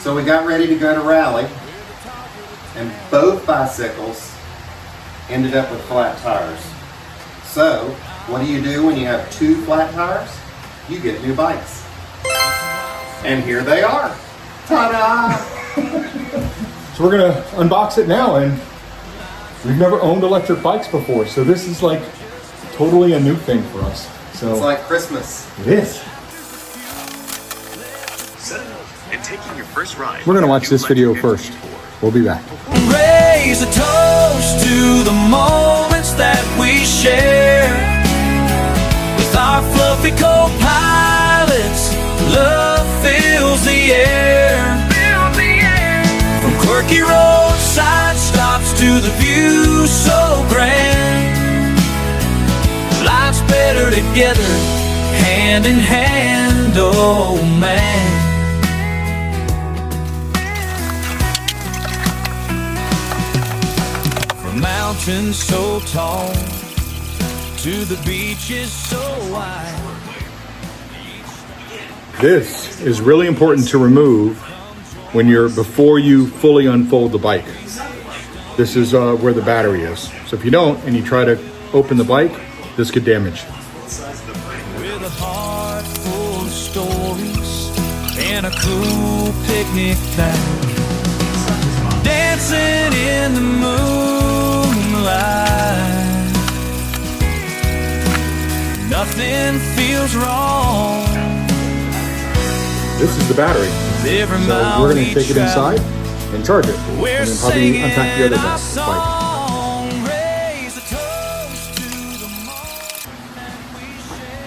So we got ready to go to rally, and both bicycles ended up with flat tires. So what do you do when you have two flat tires? You get new bikes. And here they are. Ta-da! So we're gonna unbox it now, and we've never owned electric bikes before, so this is like totally a new thing for us. So it's like Christmas. It is. And taking your first ride. We're gonna watch this video first. We'll be back. Raise a toast to the moments that we share with our fluffy co-pilots. Love fills the air. From quirky roadside stops to the view so grand. Life's better together, hand in hand, oh man. From mountains so tall to the beaches so wide. This is really important to remove before you fully unfold the bike. This is where the battery is. So if you don't and you try to open the bike, this could damage. With a heart full of stories and a cool picnic bag, dancing in the moonlight, nothing feels wrong. This is the battery. So we're going to take it inside and charge it, and then probably unpack the other bike.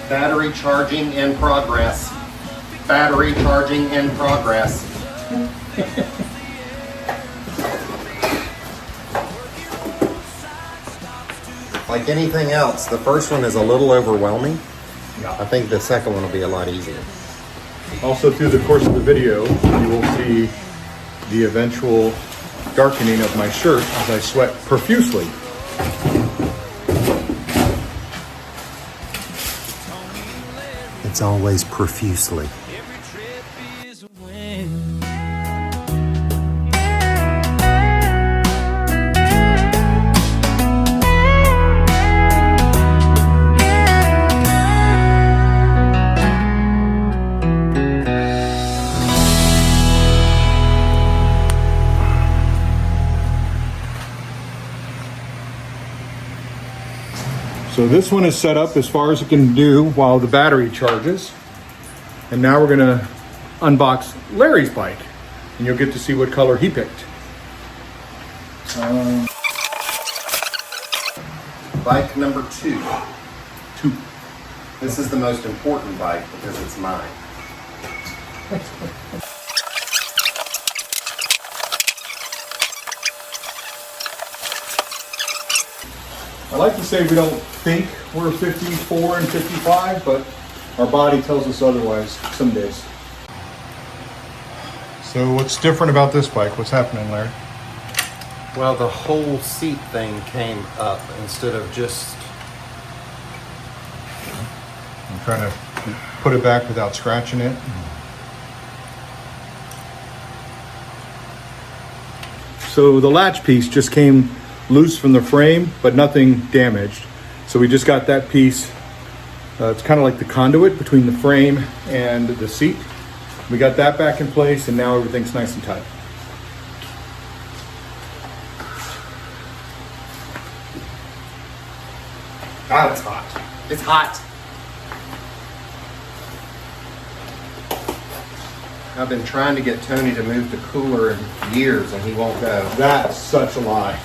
Battery charging in progress. Battery charging in progress. Like anything else, the first one is a little overwhelming. Yeah. I think the second one will be a lot easier. Also, through the course of the video, you will see the eventual darkening of my shirt as I sweat profusely. It's always profusely. So this one is set up as far as it can do while the battery charges. And now we're gonna unbox Larry's bike, and you'll get to see what color he picked. Bike number 2. 2. This is the most important bike because it's mine. I like to say we don't think we're 54 and 55, but our body tells us otherwise some days. So what's different about this bike? What's happening, Larry? Well, the whole seat thing came up instead of just... I'm trying to put it back without scratching it. So the latch piece just came loose from the frame, but nothing damaged. So we just got that piece. It's kind of like the conduit between the frame and the seat. We got that back in place, and now everything's nice and tight. God, it's hot. It's hot. I've been trying to get Tony to move the cooler in years, and he won't go. That's such a lie.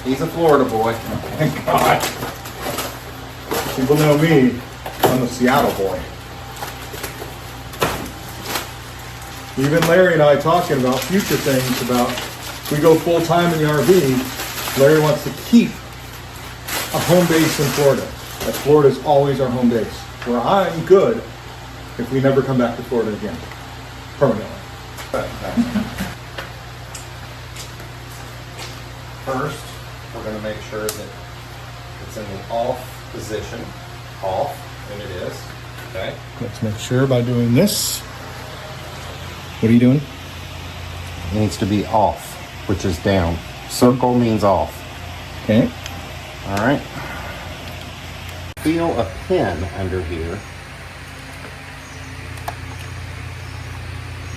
He's a Florida boy. Thank God. People know me. I'm a Seattle boy. Even Larry and I talking about future things about if we go full time in the RV, Larry wants to keep a home base in Florida. That Florida's always our home base. Where I'm good if we never come back to Florida again. Permanently. First, we're going to make sure that it's in the off position. Off, and it is. Okay. Let's make sure by doing this. What are you doing? It needs to be off, which is down. Circle means off. Okay. All right. Feel a pin under here.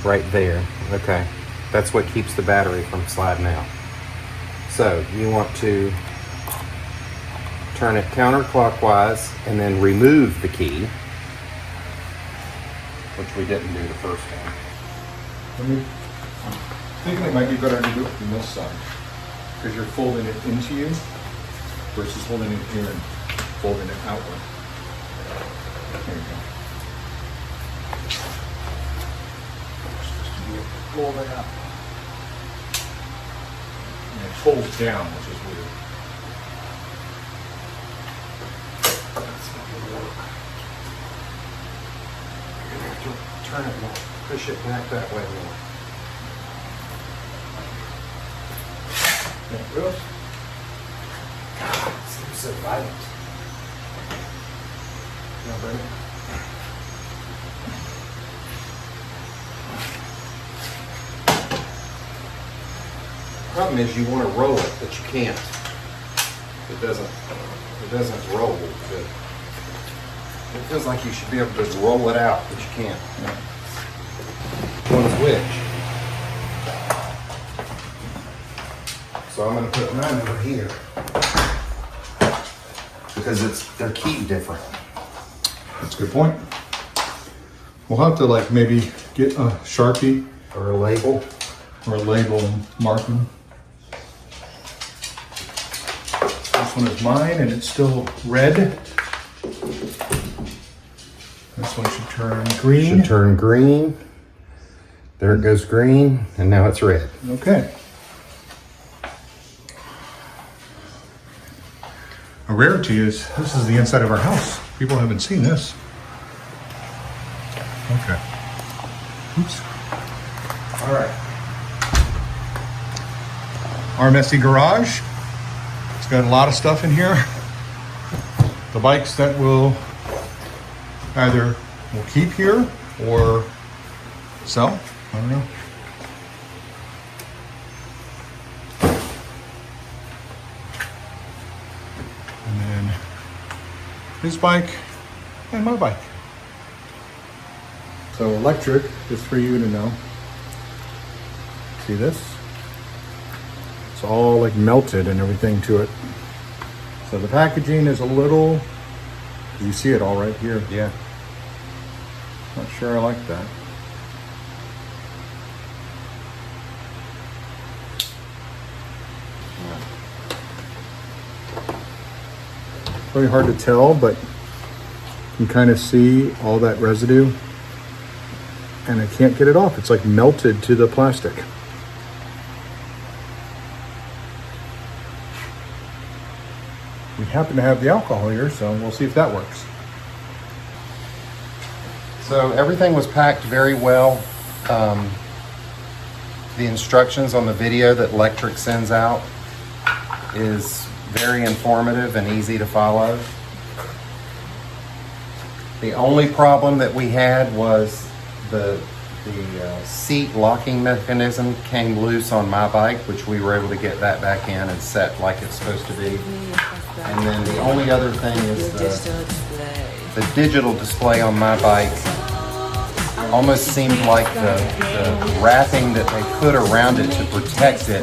Right there. Okay. That's what keeps the battery from sliding out. So you want to turn it counterclockwise and then remove the key, which we didn't do the first one. I'm thinking it might be better to do it from this side, because you're folding it into you versus holding it here and folding it outward. There you go. Pull that up. And it folds down, which is weird. That's not gonna work. You're gonna have to turn it more. Push it back that way more. There it goes. God, it seems so violent. Now, Brandon. Problem is you want to roll it, but you can't. It doesn't roll good. It feels like you should be able to roll it out, but you can't. Yeah. One's which? So I'm going to put mine over here because they're keyed different. That's a good point. We'll have to like maybe get a Sharpie Or a label. or a label and mark them. This one is mine and it's still red. This one should turn green. Should turn green. There it goes green, and now it's red. Okay. A rarity is this is the inside of our house. People haven't seen this. Okay. Oops. All right. Our messy garage. It's got a lot of stuff in here. The bikes that will either we'll keep here or sell. I don't know. And then his bike and my bike. So Lectric is for you to know. See this? It's all like melted and everything to it. So the packaging is a little, you see it all right here. Yeah. Not sure I like that. Really hard to tell, but you can kind of see all that residue and I can't get it off. It's like melted to the plastic. We happen to have the alcohol here, so we'll see if that works. So everything was packed very well. The instructions on the video that Lectric sends out is very informative and easy to follow. The only problem that we had was the seat locking mechanism came loose on my bike, which we were able to get that back in and set like it's supposed to be. And then the only other thing is the digital display on my bike almost seemed like the wrapping that they put around it to protect it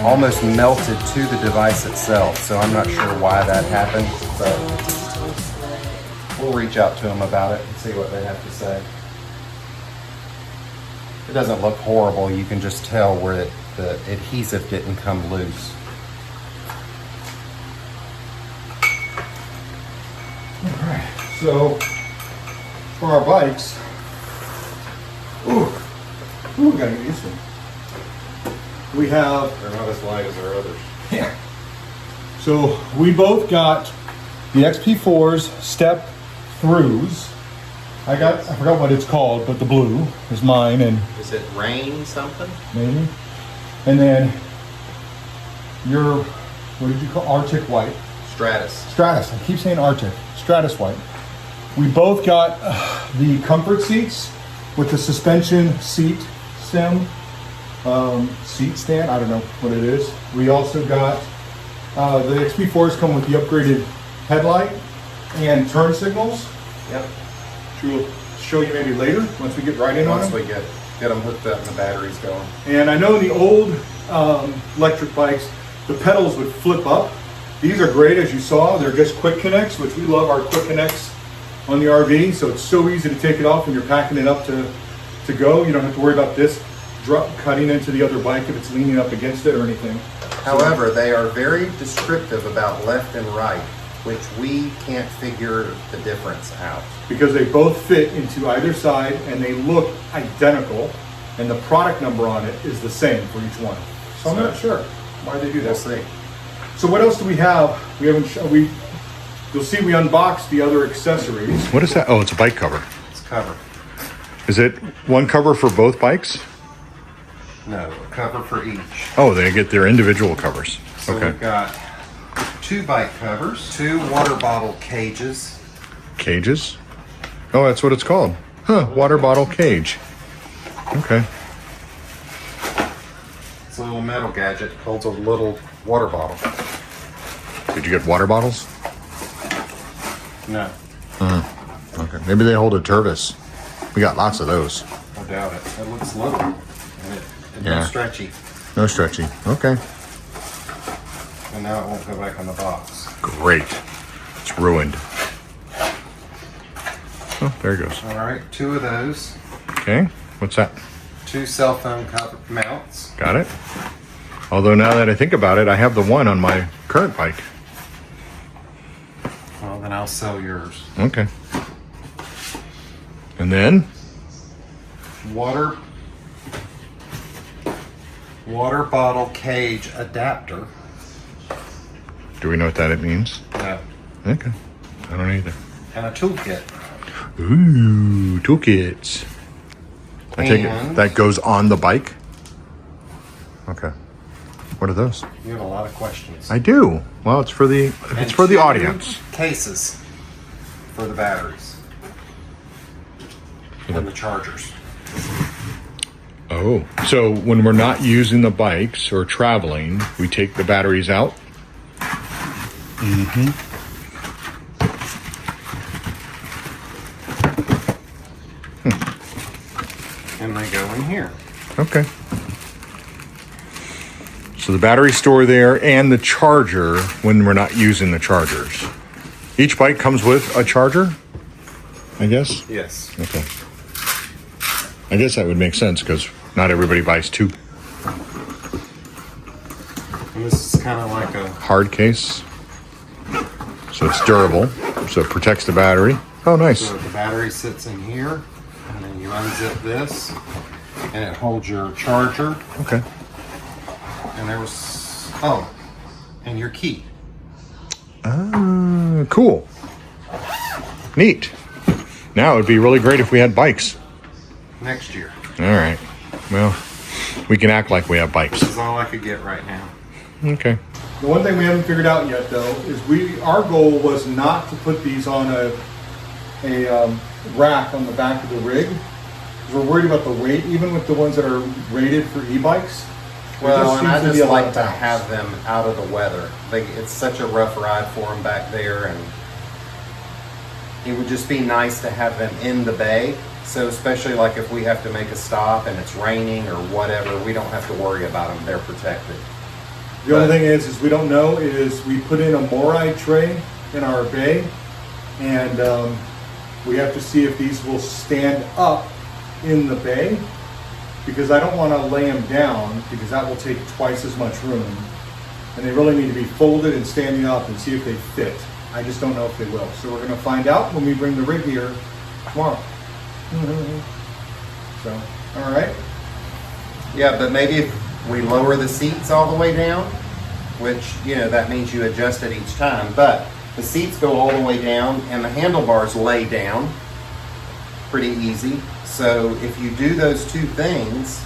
almost melted to the device itself. So I'm not sure why that happened, but we'll reach out to them about it and see what they have to say. It doesn't look horrible. You can just tell where the adhesive didn't come loose. All right, so for our bikes, ooh, gotta get used to them. We have, They're not as light as our others. yeah. So we both got the XP4's step throughs. I forgot what it's called, but the blue is mine, and Is it rain something? maybe. And then your, what did you call, Arctic white? Stratus, I keep saying Arctic, Stratus white. We both got the comfort seats with the suspension seat stem seat stand. I don't know what it is. We also got the XP4s come with the upgraded headlight and turn signals. Yep. Which we'll show you maybe later once we get right in on Once them. we get them hooked up and the batteries going. And I know in the old electric bikes, the pedals would flip up. These are great, as you saw. They're just quick connects, which we love our quick connects on the RV. So it's so easy to take it off when you're packing it up to go. You don't have to worry about this cutting into the other bike if it's leaning up against it or anything. However, they are very descriptive about left and right, which we can't figure the difference out. Because they both fit into either side and they look identical, and the product number on it is the same for each one. So I'm not sure why they do We'll that. see. So what else do we have? We haven't. You'll see we unboxed the other accessories. What is that? Oh, it's a bike cover. It's cover. Is it one cover for both bikes? No, a cover for each. Oh, they get their individual covers. So Okay. we've got 2 bike covers, 2 water bottle cages. Cages? Oh, that's what it's called. Huh, water bottle cage. Okay. It's a little metal gadget, holds a little water bottle. Did you get water bottles? No, Okay. Maybe they hold a Turvis. We got lots of those. I doubt it. It looks little and it's Yeah. stretchy. No stretchy. Okay. And now it won't go back on the box. Great. It's ruined. Oh, there it goes. All right, 2 of those. Okay. What's that? 2 cell phone cover mounts. Got it. Although now that I think about it, I have the one on my current bike. Well, then I'll sell yours. Okay. And then? Water bottle cage adapter. Do we know what that means? No. Okay. I don't either. And a toolkit. Ooh, toolkits. I take it And- that goes on the bike? Okay. What are those? You have a lot of questions. I do. Well, it's for the And it's for the 2 audience. cases for the batteries. And the chargers. Oh, so when we're not using the bikes or traveling, we take the batteries out? And they go in here. Okay. So the battery store there and the charger when we're not using the chargers. Each bike comes with a charger, I guess? Yes. Okay. I guess that would make sense because not everybody buys 2. And this is kind of like a Hard case. So it's durable. So it protects the battery. Oh, nice. So the battery sits in here, and then you unzip this, and it holds your charger. Okay. And there was, and your key. Cool. Neat. Now it would be really great if we had bikes. Next year. All right. Well, we can act like we have bikes. This is all I could get right now. Okay. The one thing we haven't figured out yet, though, is our goal was not to put these on a rack on the back of the rig. 'Cause we're worried about the weight, even with the ones that are rated for e-bikes. Well, and I seems to be just a lot like of to bounce. have them out of the weather. It's such a rough ride for them back there, and it would just be nice to have them in the bay. So especially like if we have to make a stop and it's raining or whatever, we don't have to worry about them. They're protected. The only thing is we don't know, is we put in a Morai tray in our bay, and we have to see if these will stand up in the bay, because I don't want to lay them down, because that will take twice as much room, and they really need to be folded and standing up and see if they fit. I just don't know if they will. So we're going to find out when we bring the rig here tomorrow. So, all right. Yeah, but maybe if we lower the seats all the way down, which, that means you adjust it each time, but the seats go all the way down and the handlebars lay down pretty easy. So if you do those 2 things,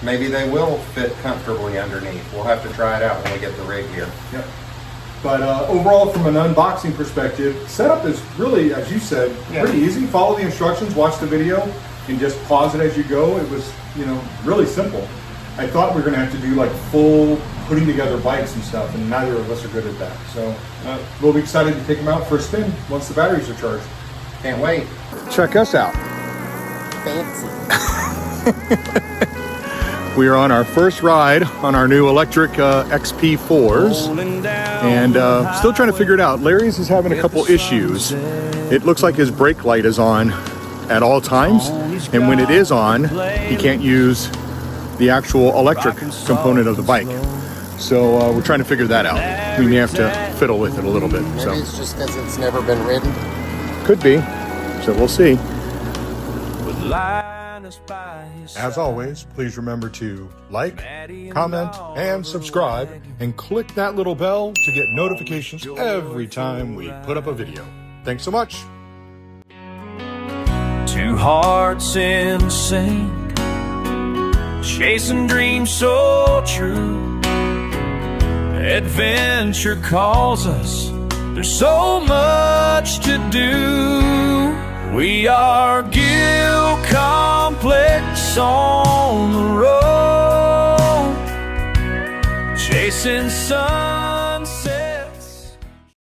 maybe they will fit comfortably underneath. We'll have to try it out when we get the rig here. Yep. But overall, from an unboxing perspective, setup is really, as you said, Yeah. pretty easy. Follow the instructions, watch the video, and just pause it as you go. It was, you know, really simple. I thought we were gonna have to do like full putting together bikes and stuff, and neither of us are good at that. So we'll be excited to take them out for a spin once the batteries are charged. Can't wait. Check us out. Fancy. We are on our first ride on our new Lectric XP4s, and still trying to figure it out. Larry's is having a couple issues. It looks like his brake light is on at all times, and when it is on, he can't use the actual electric component of the bike. So we're trying to figure that out. We may have to fiddle with it a little bit. So Maybe it's just because it's never been ridden. could be. So we'll see. As always, please remember to like, comment, and subscribe, and click that little bell to get notifications every time we put up a video. Thanks so much. Two hearts in sync, chasing dreams so true. Adventure calls us, there's so much to do. We are GilComPlex on the road, chasing sun.